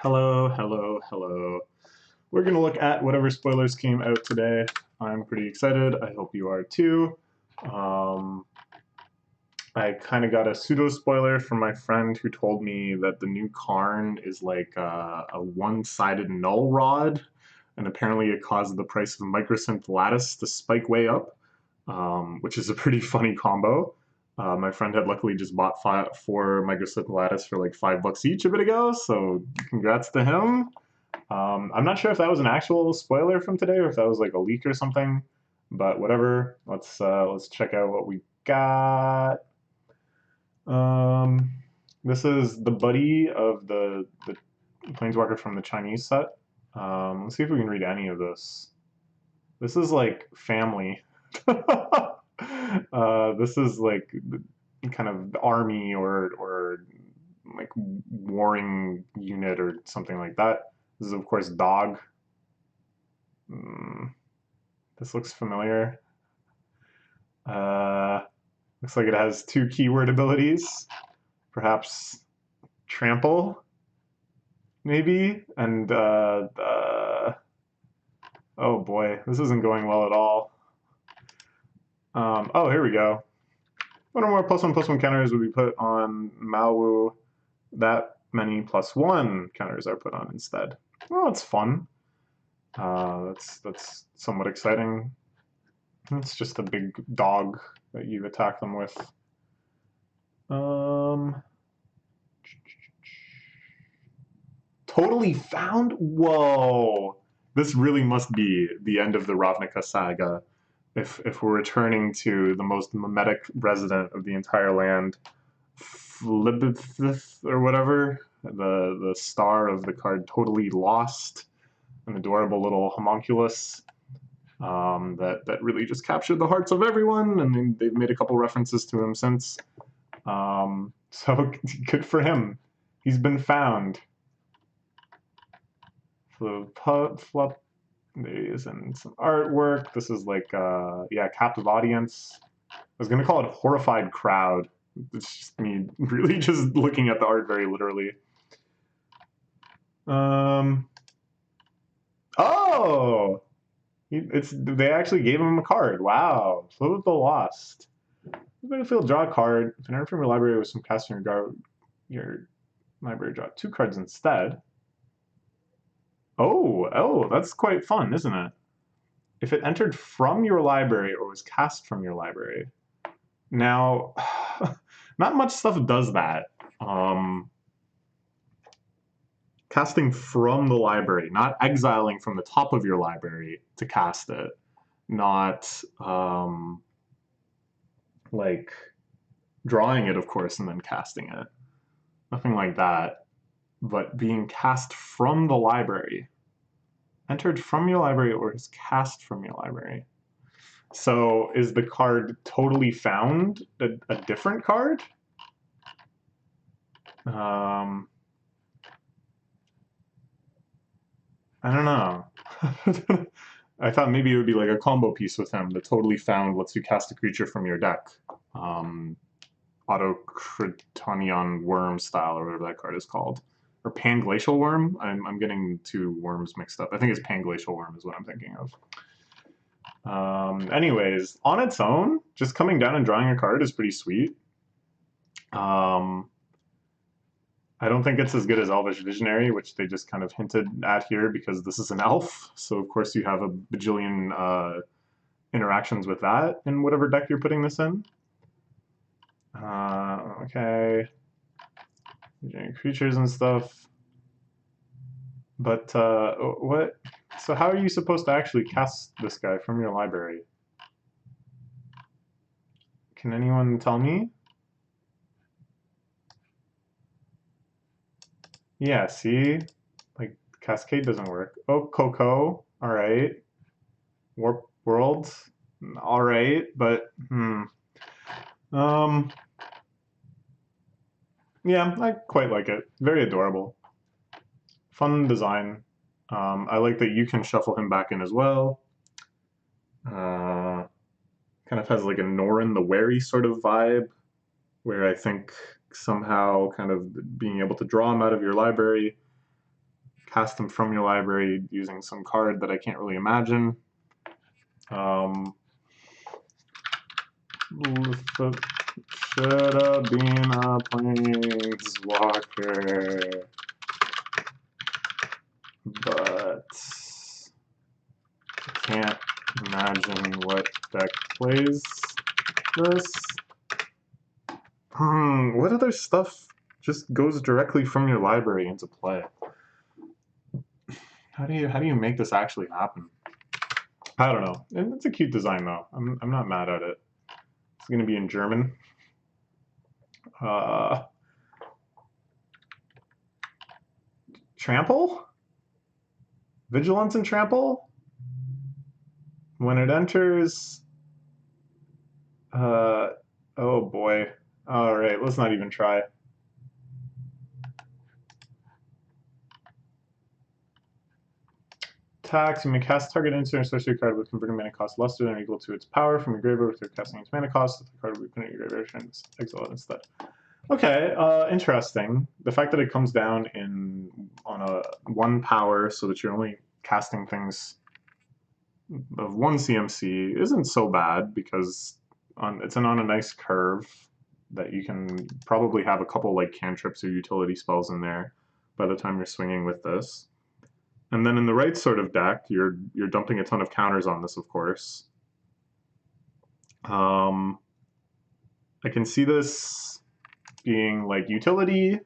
Hello, hello, hello. We're going to look at whatever spoilers came out today. I'm pretty excited. I hope you are too. Um, I kind of got a pseudo spoiler from my friend who told me that the new Karn is like a one-sided null rod, and apparently it caused the price of microsynth lattice to spike way up, which is a pretty funny combo. My friend had luckily just bought four microsynth lattice for like $5 each a bit ago, so congrats to him. I'm not sure if that was an actual spoiler from today or if that was like a leak or something, but whatever. Let's check out what we got. Um, this is the buddy of the planeswalker from the Chinese set. Let's see if we can read any of this. This is like family. This is like kind of army or like warring unit or something like that. This is of course dog. Mm, this looks familiar. Uh, Looks like it has two keyword abilities. Perhaps trample, maybe, and oh boy, this isn't going well at all. Oh, here we go. One or more +1/+1 counters would be put on Maowu. That many +1 counters are put on instead. Well, it's fun. That's somewhat exciting. It's just a big dog that you attack them with. Um, Totally found? Whoa. This really must be the end of the Ravnica saga. If we're returning to the most mimetic resident of the entire land, Flibithith or whatever, the star of the card Totally Lost, an adorable little homunculus that really just captured the hearts of everyone, and they've made a couple references to him since. So good for him. He's been found. Flip these and some artwork. This is like, yeah, captive audience. I was gonna call it horrified crowd. It's just me really just looking at the art very literally. Oh, they actually gave him a card. Wow, Flip of the Lost. Battlefield, draw a card. If an art from your library with some cast in your library, draw two cards instead. Oh, that's quite fun, isn't it? If it entered from your library or was cast from your library. Now, not much stuff does that. Casting from the library, not exiling from the top of your library to cast it, not like drawing it, of course, and then casting it. Nothing like that. But being cast from the library. Entered from your library or is cast from your library. So is the card Totally Found a different card? I don't know. I thought maybe it would be like a combo piece with him. The Totally Found lets you cast a creature from your deck. Autocratonian Worm style, or whatever that card is called. Or Panglacial Worm? I'm getting two worms mixed up. I think it's Panglacial Worm is what I'm thinking of. Anyways, on its own, just coming down and drawing a card is pretty sweet. I don't think it's as good as Elvish Visionary, which they just kind of hinted at here because this is an elf. So of course you have a bajillion interactions with that in whatever deck you're putting this in. Okay. Creatures and stuff. But what? So how are you supposed to actually cast this guy from your library? Can anyone tell me? Yeah, see? Like, Cascade doesn't work. Oh, Coco. All right. Warp World. All right, but Um, yeah, I quite like it. Very adorable. Fun design. I like that you can shuffle him back in as well. Kind of has like a Norin the Wary sort of vibe, where I think somehow kind of being able to draw him out of your library cast them from your library using some card that I can't really imagine. Should have been a planeswalker, but I can't imagine what deck plays this. What other stuff just goes directly from your library into play? How do you make this actually happen? I don't know. It's a cute design though. I'm not mad at it. It's gonna be in German. Trample? Vigilance and Trample? When it enters... oh boy. Alright, let's not even try. Attacks, you may cast target instant or sorcery card with converting mana cost less than or equal to its power from your graveyard without casting its mana cost. The card will be put in your graveyard and exile it instead. Okay, interesting. The fact that it comes down on a 1 power so that you're only casting things of 1 CMC isn't so bad because it's on a nice curve that you can probably have a couple like cantrips or utility spells in there by the time you're swinging with this. And then in the right sort of deck, you're dumping a ton of counters on this, of course. I can see this being like utility,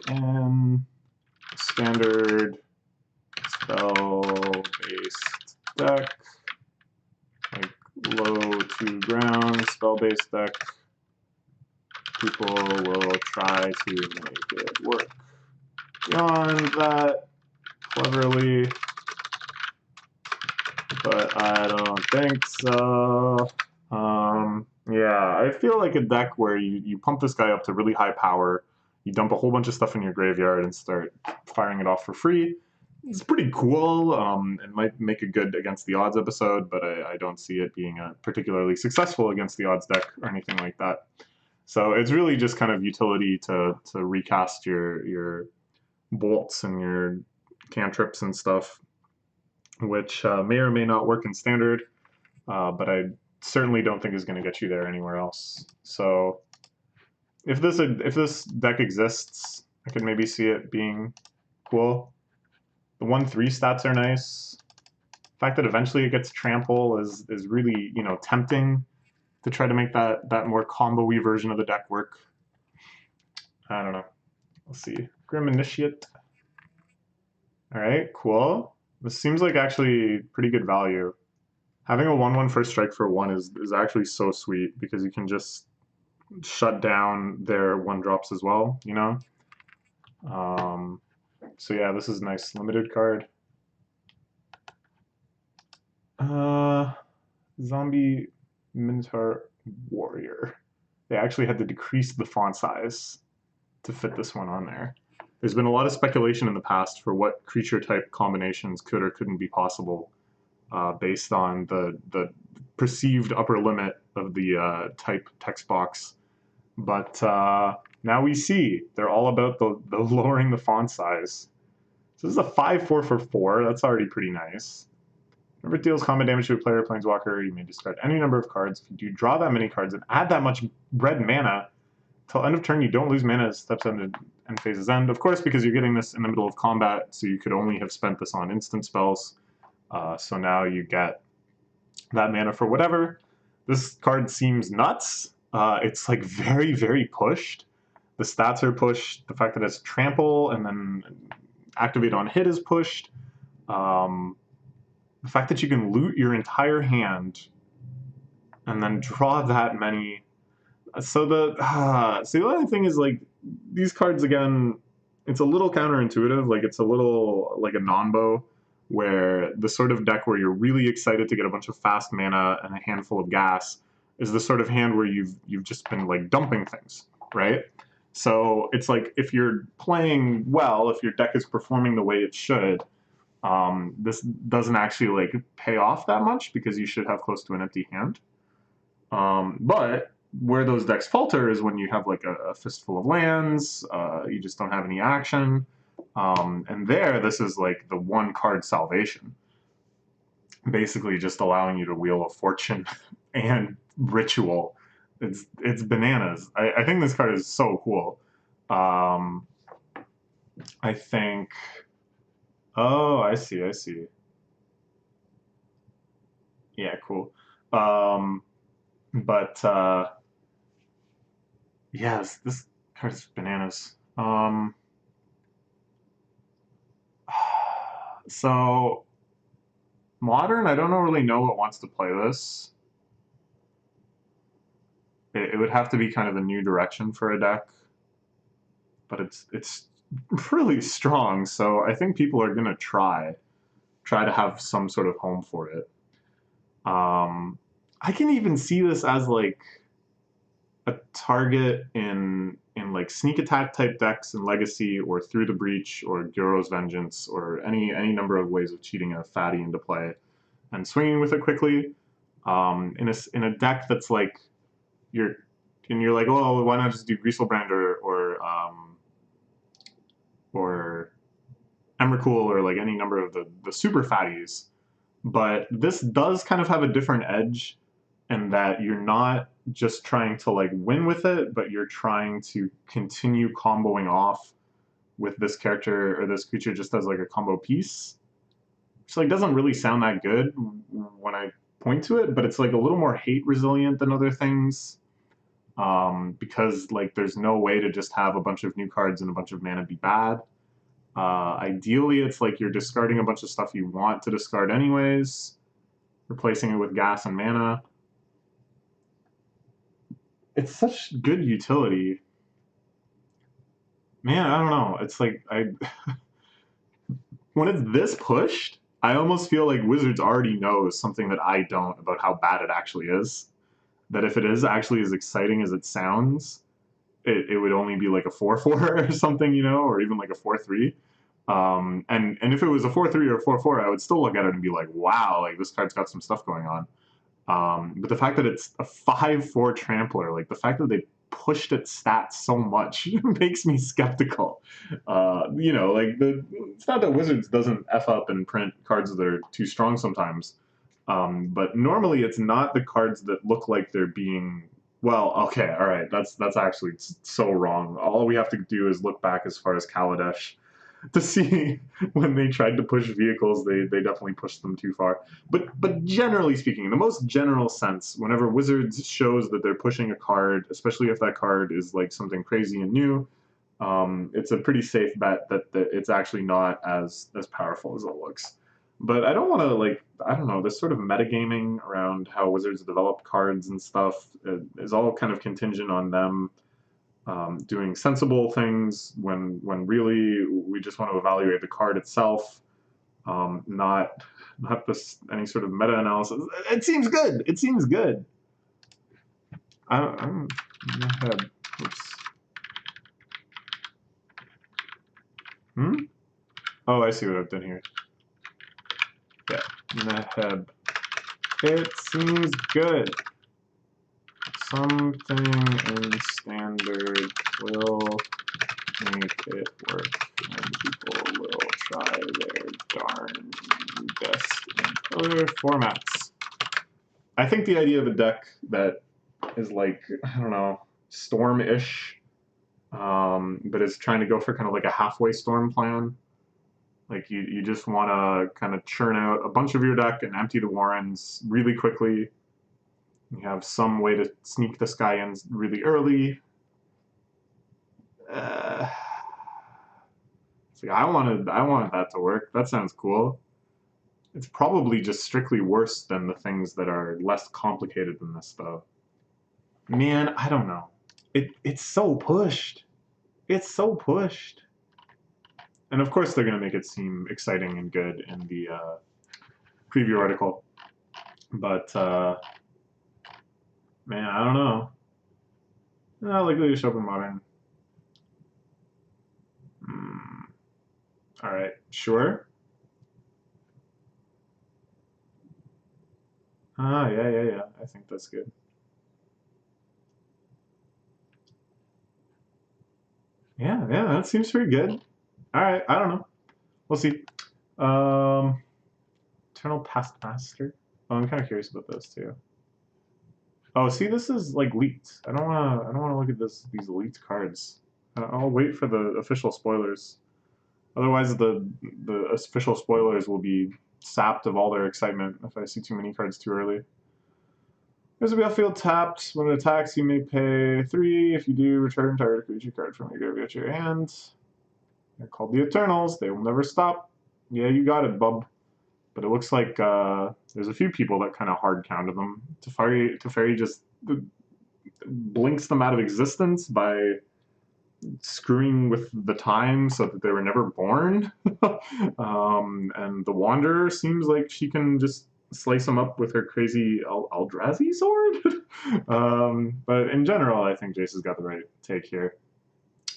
and standard spell-based deck, like low to ground spell-based deck. People will try to make it work beyond that cleverly, but I don't think so. Yeah, I feel like a deck where you pump this guy up to really high power, you dump a whole bunch of stuff in your graveyard and start firing it off for free. It's pretty cool. It might make a good against the odds episode, but I don't see it being a particularly successful against the odds deck or anything like that. So it's really just kind of utility to recast your bolts and your cantrips and stuff, which may or may not work in standard, but I certainly don't think is going to get you there anywhere else. So if this deck exists, I could maybe see it being cool. The 1/3 stats are nice. The fact that eventually it gets trample is really, you know, tempting to try to make that more combo-y version of the deck work. I don't know. We'll see. Grim Initiate. All right, cool. This seems like actually pretty good value. Having a 1/1 first strike for 1 is actually so sweet because you can just shut down their 1-drops as well, you know? So yeah, this is a nice limited card. Zombie Minotaur Warrior. They actually had to decrease the font size to fit this one on there. There's been a lot of speculation in the past for what creature type combinations could or couldn't be possible based on the perceived upper limit of the type text box. But now we see they're all about the lowering the font size. So this is a 5/4 for 4. That's already pretty nice. Whenever it deals combat damage to a player or planeswalker, you may discard any number of cards. If you do draw that many cards and add that much red mana, till end of turn you don't lose mana as steps end and phases end. Of course, because you're getting this in the middle of combat, so you could only have spent this on instant spells. So now you get that mana for whatever. This card seems nuts. It's like very, very pushed. The stats are pushed. The fact that it's trample and then activate on hit is pushed. The fact that you can loot your entire hand and then draw that many. So the other thing is, like, these cards, again, it's a little counterintuitive. Like, it's a little like a Nonbo, where the sort of deck where you're really excited to get a bunch of fast mana and a handful of gas is the sort of hand where you've just been like dumping things, right? So it's like if you're playing well, if your deck is performing the way it should, this doesn't actually like pay off that much because you should have close to an empty hand. But where those decks falter is when you have like a fistful of lands, you just don't have any action. And there, this is like the one card salvation. Basically just allowing you to Wheel of Fortune and Ritual. It's bananas. I think this card is so cool. I think... Oh, I see, I see. Yeah, cool. But yes, this card is bananas. So Modern, I don't really know what wants to play this. It would have to be kind of a new direction for a deck, but it's really strong. So I think people are gonna try to have some sort of home for it. I can even see this as like a target in like sneak attack type decks in Legacy or Through the Breach or Gyro's Vengeance or any number of ways of cheating a fatty into play and swinging with it quickly. In a deck that's like you're like, oh, why not just do Grieselbrand or Emrakul or like any number of the super fatties. But this does kind of have a different edge in that you're not just trying to like win with it, but you're trying to continue comboing off with this character or this creature just as like a combo piece. Which like doesn't really sound that good when I point to it, but it's like a little more hate resilient than other things. Because like there's no way to just have a bunch of new cards and a bunch of mana be bad. Ideally, it's like you're discarding a bunch of stuff you want to discard anyways, replacing it with gas and mana. It's such good utility. Man, I don't know. It's like when it's this pushed, I almost feel like Wizards already knows something that I don't about how bad it actually is. That if it is actually as exciting as it sounds, it would only be like a 4/4 or something, you know, or even like a 4/3. And if it was a 4/3 or a 4/4, I would still look at it and be like, wow, like this card's got some stuff going on. But the fact that it's a 5/4 trampler, like the fact that they pushed its stats so much makes me skeptical. You know, like it's not that Wizards doesn't F up and print cards that are too strong sometimes. But normally it's not the cards that look like they're being well, okay, all right, that's actually so wrong. All we have to do is look back as far as Kaladesh to see when they tried to push vehicles, they definitely pushed them too far. But generally speaking, in the most general sense, whenever Wizards shows that they're pushing a card, especially if that card is like something crazy and new, it's a pretty safe bet that it's actually not as powerful as it looks. But I don't want to like I don't know this sort of metagaming around how Wizards develop cards and stuff is all kind of contingent on them doing sensible things when really we just want to evaluate the card itself, not this any sort of meta analysis. It seems good. It seems good. I'm in my head. Oops. Oh, I see what I've done here. Yeah, Neheb. It seems good. Something in standard will make it work, and people will try their darn best in other formats. I think the idea of a deck that is like, I don't know, Storm-ish, but is trying to go for kind of like a halfway Storm plan. Like you just want to kind of churn out a bunch of your deck and empty the Warrens really quickly. You have some way to sneak the Sky in really early. It's like I wanted that to work. That sounds cool. It's probably just strictly worse than the things that are less complicated than this, though. Man, I don't know. It's so pushed. It's so pushed. And of course, they're going to make it seem exciting and good in the preview article. But man, I don't know. Not likely to show up in Modern. All right, sure. Yeah. I think that's good. Yeah, that seems pretty good. All right, I don't know. We'll see. Um, Eternal Past Master. Oh, I'm kind of curious about this too. Oh, see, this is like leaked. I don't wanna. I don't wanna look at these leaked cards. I'll wait for the official spoilers. Otherwise, the official spoilers will be sapped of all their excitement if I see too many cards too early. There's a battlefield tapped. When it attacks, you may pay 3. If you do, return target creature card from your graveyard to your hand. They're called the Eternals. They will never stop. Yeah, you got it, bub. But it looks like there's a few people that kind of hard counted them. Teferi just blinks them out of existence by screwing with the time so that they were never born. And the Wanderer seems like she can just slice them up with her crazy Eldrazi sword. But in general, I think Jace has got the right take here.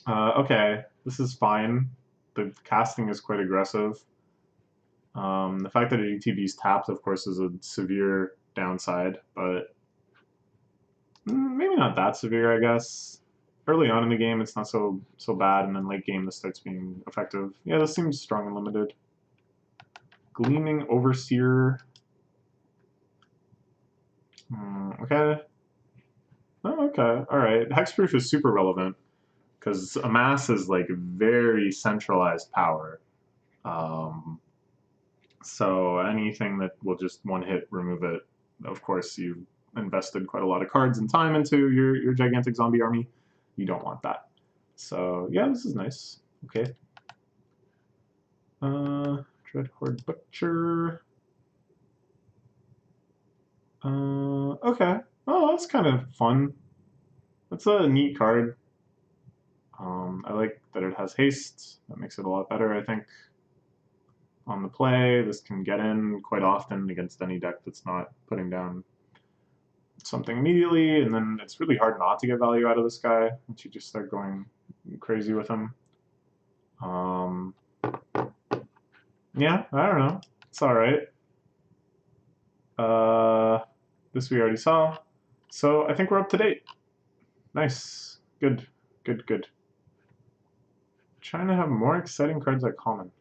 Okay, this is fine. The casting is quite aggressive. The fact that ETB is tapped, of course, is a severe downside, but maybe not that severe, I guess. Early on in the game, it's not so bad, and then late game, this starts being effective. Yeah, this seems strong and limited. Gleaming Overseer. Okay. Oh, okay. All right. Hexproof is super relevant because Amass is like very centralized power. Um, so anything that will just one hit remove it. Of course, you've invested quite a lot of cards and time into your gigantic zombie army. You don't want that. So yeah, this is nice. Okay. Dreadhorde Butcher. Okay. Oh, that's kind of fun. That's a neat card. I like that it has haste. That makes it a lot better, I think. On the play, this can get in quite often against any deck that's not putting down something immediately, and then it's really hard not to get value out of this guy once you just start going crazy with him. Yeah, I don't know. It's all right. This we already saw. So I think we're up to date. Nice. Good. Good, good. Trying to have more exciting cards at common.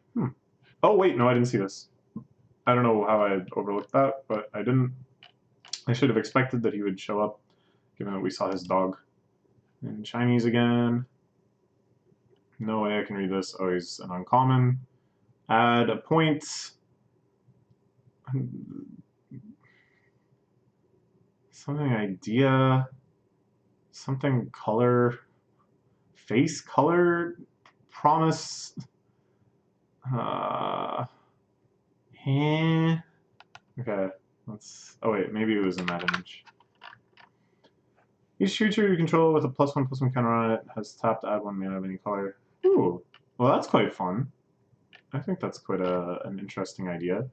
Oh, wait, no, I didn't see this. I don't know how I overlooked that, but I didn't. I should have expected that he would show up, given that we saw his dog. In Chinese again. No way I can read this. Oh, he's an uncommon. Add a point. Something idea. Something color. Face color. Promise. Okay. Let's. Oh wait, maybe it was in that image. Each creature you control with a +1/+1 counter on it has tapped to add 1 mana of any color. Ooh, well that's quite fun. I think that's quite an interesting idea.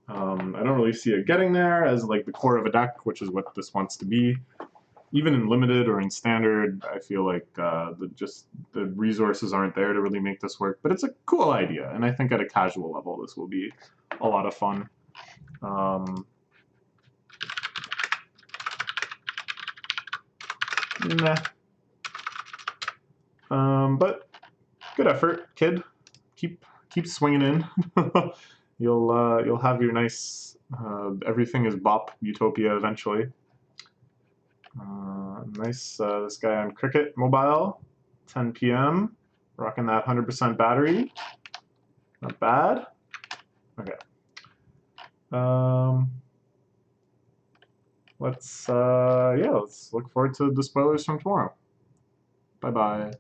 I don't really see it getting there as like the core of a deck, which is what this wants to be. Even in limited or in standard, I feel like the resources aren't there to really make this work. But it's a cool idea, and I think at a casual level, this will be a lot of fun. Nah. But good effort, kid. Keep swinging in. You'll have your nice everything is bop utopia eventually. Nice. This guy on Cricket Mobile, 10 p.m. Rocking that 100% battery. Not bad. Okay. Let's look forward to the spoilers from tomorrow. Bye bye.